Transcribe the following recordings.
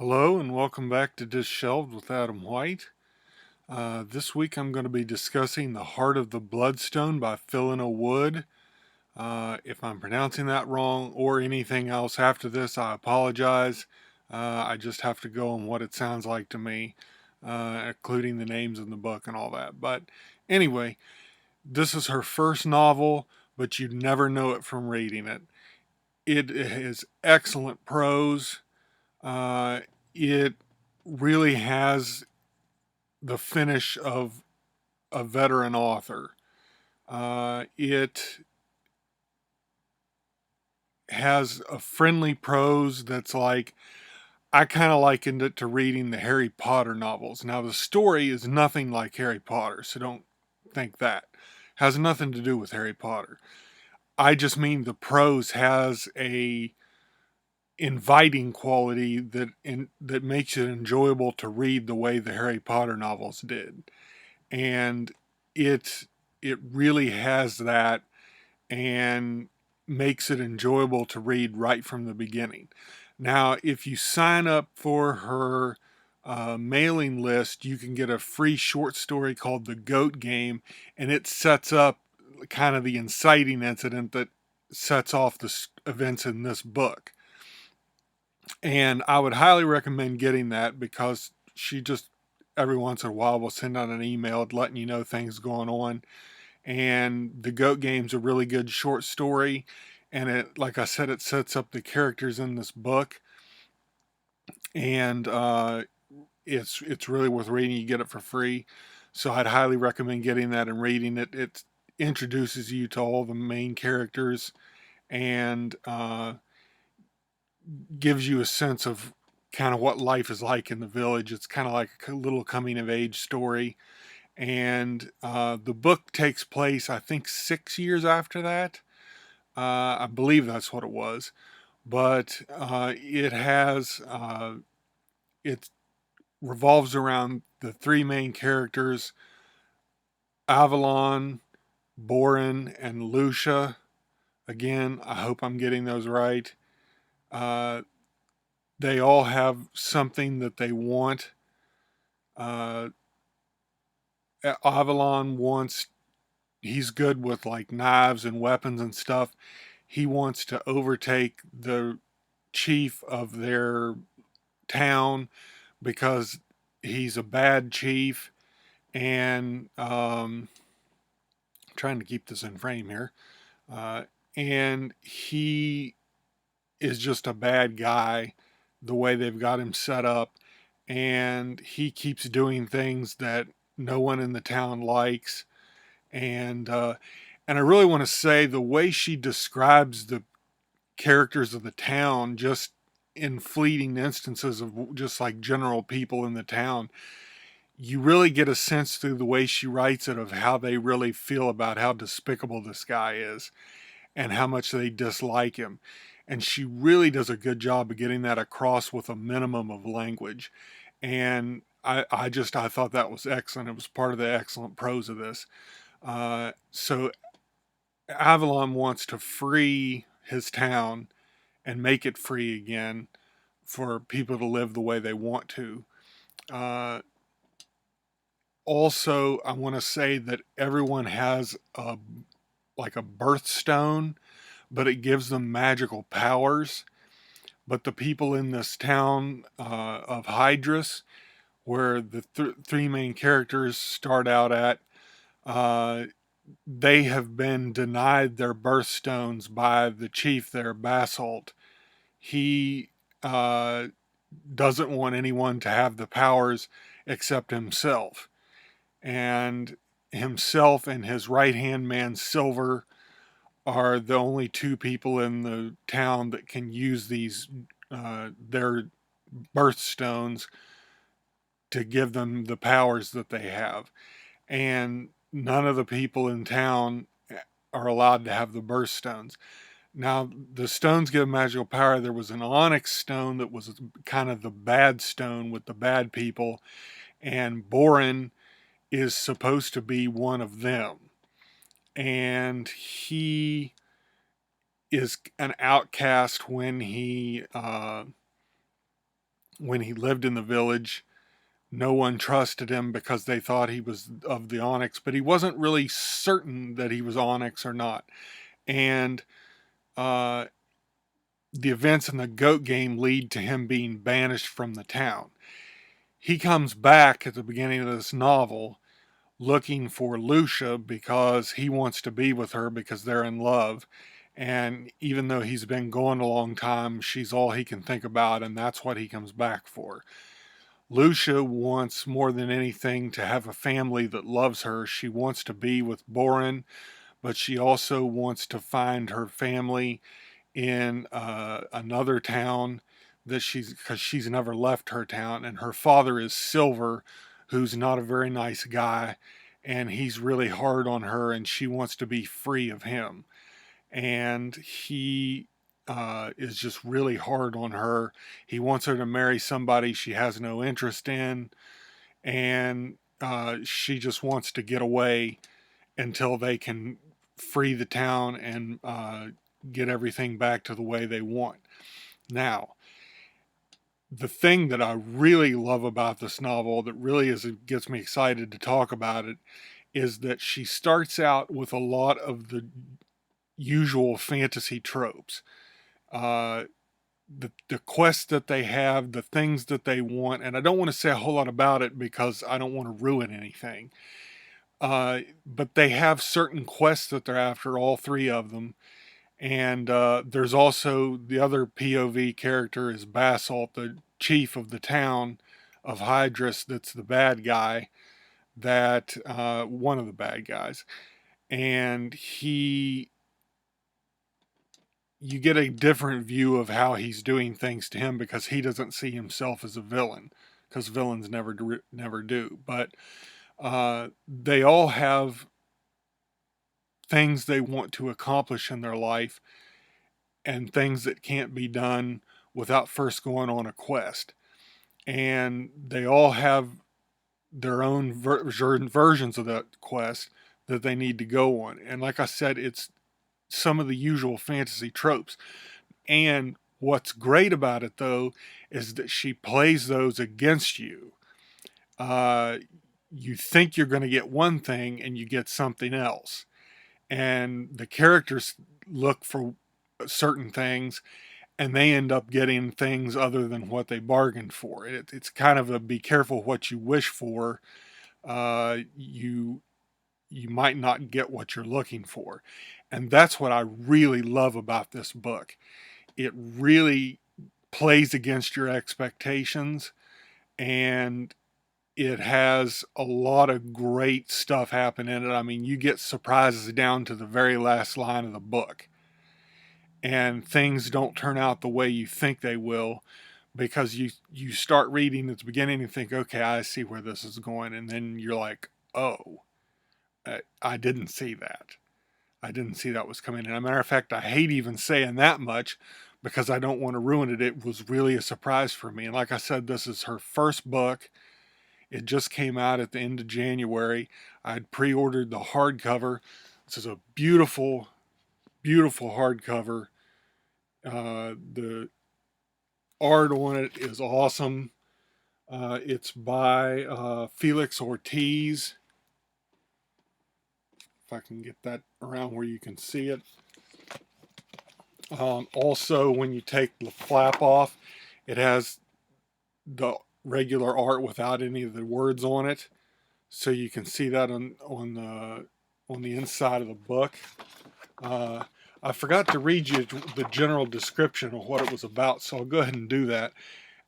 Hello and welcome back to Dishelved with Adam White. This week I'm going to be discussing The Heart of the Bloodstone by Philinna Wood. If I'm pronouncing that wrong or anything else after this, I apologize. I just have to go on what it sounds like to me, including the names in the book and all that. But anyway, this is her first novel, but you'd never know it from reading it. It is excellent prose. It really has the finish of a veteran author. It has a friendly prose that's like, I kind of likened it to reading the Harry Potter novels. Now, the story is nothing like Harry Potter, so don't think that. Has nothing to do with Harry Potter. I just mean the prose has a inviting quality that makes it enjoyable to read the way the Harry Potter novels did. And it it really has that and makes it enjoyable to read right from the beginning. Now, if you sign up for her mailing list, you can get a free short story called The Goat Game, and it sets up kind of the inciting incident that sets off the events in this book. And I would highly recommend getting that because she just every once in a while will send out an email letting you know things going on. And The Goat Game's a really good short story. And it, like I said, it sets up the characters in this book. And it's really worth reading. You get it for free. So I'd highly recommend getting that and reading it. It introduces you to all the main characters and gives you a sense of kind of what life is like in the village. It's kind of like a little coming of age story. And the book takes place, I think, 6 years after that. I believe that's what it was. But it revolves around the three main characters, Avalon, Borin, and Lucia. Again, I hope I'm getting those right. Uh, they all have something that they want. Uh, Avalon wants, he's good with like knives and weapons and stuff. He wants to overtake the chief of their town because he's a bad chief and trying to keep this in frame here. Uh, and he is just a bad guy the way they've got him set up. And he keeps doing things that no one in the town likes. And and I really want to say the way she describes the characters of the town, just in fleeting instances of just like general people in the town, you really get a sense through the way she writes it of how they really feel about how despicable this guy is and how much they dislike him. And she really does a good job of getting that across with a minimum of language. And I thought that was excellent. It was part of the excellent prose of this. So Avalon wants to free his town and make it free again for people to live the way they want to. Uh, Also, I want to say that everyone has like a birthstone, but it gives them magical powers. But the people in this town of Hydrus, where the three main characters start out at, uh, they have been denied their birthstones by the chief there, Basalt. He uh, doesn't want anyone to have the powers except himself. And himself and his right hand man, Silver, are the only two people in the town that can use these, their birthstones to give them the powers that they have. And none of the people in town are allowed to have the birthstones. Now, the stones give magical power. There was an onyx stone that was kind of the bad stone with the bad people, and Borin is supposed to be one of them. And he is an outcast when he when he lived in the village, no one trusted him because they thought he was of the Onyx, but he wasn't really certain that he was Onyx or not. And uh, the events in the goat game lead to him being banished from the town. He comes back at the beginning of this novel looking for Lucia because he wants to be with her because they're in love. And even though he's been gone a long time, she's all he can think about, and that's what he comes back for. Lucia wants more than anything to have a family that loves her. She wants to be with Boren, but she also wants to find her family in another town that because she's never left her town, and her father is Silver, who's not a very nice guy, and he's really hard on her, and she wants to be free of him. And he is just really hard on her. He wants her to marry somebody she has no interest in, and she just wants to get away until they can free the town and get everything back to the way they want. Now, the thing that I really love about this novel that really gets me excited to talk about it is that she starts out with a lot of the usual fantasy tropes. Uh, the quests that they have, the things that they want, and I don't want to say a whole lot about it because I don't want to ruin anything. But they have certain quests that they're after, all three of them. And there's also the other POV character is Basalt, the chief of the town of Hydrus, that's the bad guy, that one of the bad guys. And you get a different view of how he's doing things to him because he doesn't see himself as a villain, because villains never do. But they all have things they want to accomplish in their life and things that can't be done without first going on a quest. And they all have their own versions of that quest that they need to go on. And like I said, it's some of the usual fantasy tropes. And what's great about it, though, is that she plays those against you. You think you're going to get one thing and you get something else. And the characters look for certain things and they end up getting things other than what they bargained for. It's kind of a be careful what you wish for. You might not get what you're looking for. And that's what I really love about this book. It really plays against your expectations, and it has a lot of great stuff happen in it. I mean, you get surprises down to the very last line of the book, and things don't turn out the way you think they will because you start reading at the beginning and think, okay, I see where this is going, and then you're like, oh, I didn't see that. I didn't see that was coming. And as a matter of fact, I hate even saying that much because I don't want to ruin it. It was really a surprise for me. And like I said, this is her first book. It just came out at the end of January. I'd pre-ordered the hardcover. This is a beautiful, beautiful hardcover. The art on it is awesome. It's by Felix Ortiz. If I can get that around where you can see it. Also, when you take the flap off, it has the regular art without any of the words on it, so you can see that on the inside of the book. I forgot to read you the general description of what it was about, so I'll go ahead and do that.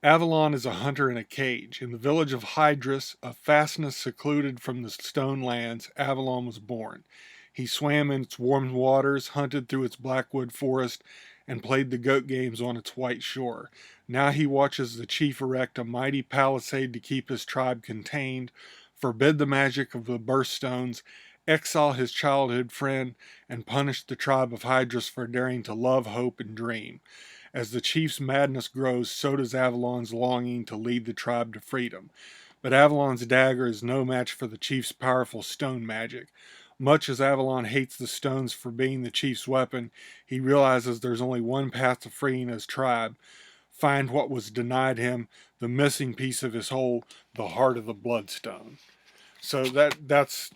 Avalon is a hunter in a cage. In the village of Hydrus, a fastness secluded from the stone lands, Avalon was born. He swam in its warm waters, hunted through its blackwood forest, and played the goat games on its white shore. Now he watches the chief erect a mighty palisade to keep his tribe contained, forbid the magic of the birthstones, exile his childhood friend, and punish the tribe of Hydrus for daring to love, hope, and dream. As the chief's madness grows, so does Avalon's longing to lead the tribe to freedom. But Avalon's dagger is no match for the chief's powerful stone magic. Much as Avalon hates the stones for being the chief's weapon, he realizes there's only one path to freeing his tribe. find what was denied him, the missing piece of his whole, the heart of the Bloodstone. So that's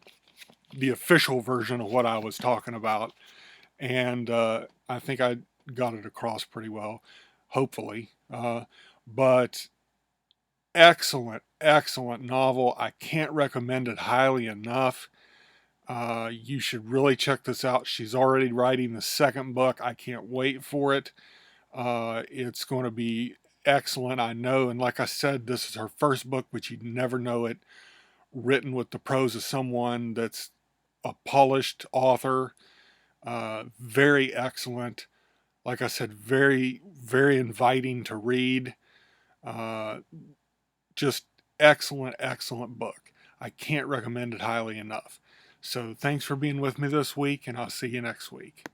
the official version of what I was talking about, and I think I got it across pretty well, hopefully. But excellent, excellent novel. I can't recommend it highly enough. You should really check this out. She's already writing the second book. I can't wait for it. It's going to be excellent, I know. And like I said, this is her first book, but you'd never know it, written with the prose of someone that's a polished author. Very excellent. Like I said, very, very inviting to read. Uh, just excellent, excellent book. I can't recommend it highly enough. So thanks for being with me this week, and I'll see you next week.